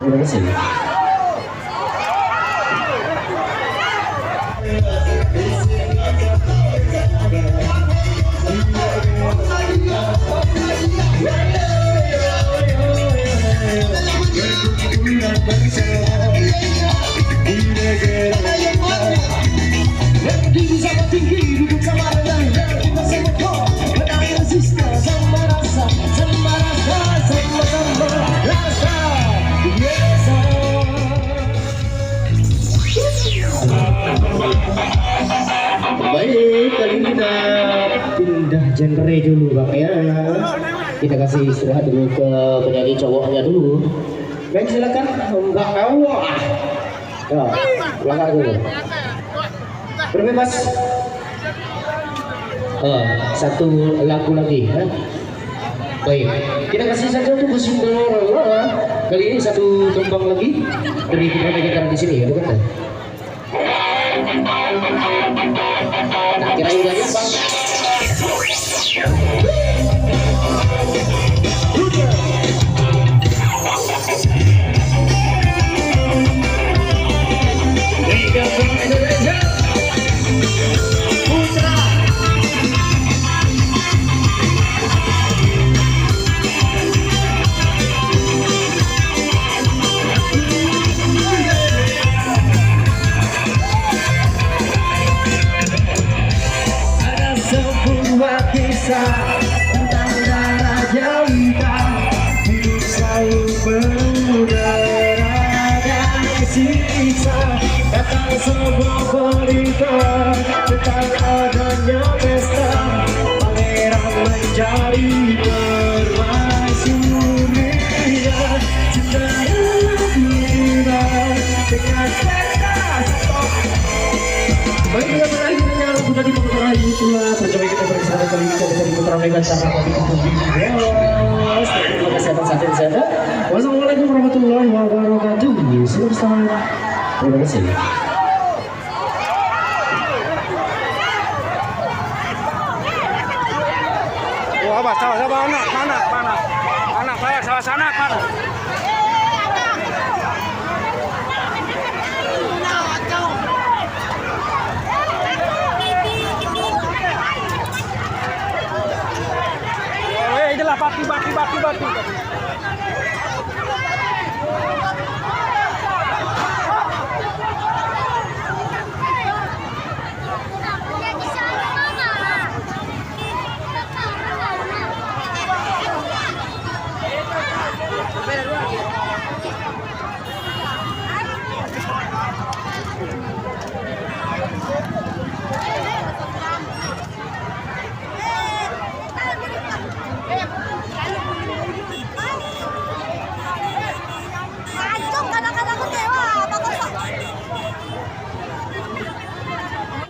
Terima kasih. Baik, kali ini kita pindah genre dulu Bang ya. Kita kasih istirahat dulu ke penyanyi cowoknya dulu. Baik, silakan Mbak Awah. Ya, belakang dulu. Berbebas. Satu lagu lagi. Baik, kita kasih saja untuk Cinderella. Kali ini satu tembang lagi dari Putra Gitar di sini ya, bukan? Nah, kira udah ya Bang. Tentang darah jauhkan hidup selalu mengudara dan siksa. Datang sebuah berita tentang adanya pesta. Pangeran mencari permaisurinya. Cinderella dengan pentas. Baik, yang terakhirnya sudah diputar itulah percoba kita bersama kali ini bisa diputar dengan cara tadi itu bebas. Terima kasih atas hadirin. Wassalamualaikum warahmatullahi wabarakatuh. Selamat. Terima kasih. Wah, apa? Salah anak, mana? Anak, salah anak, mana?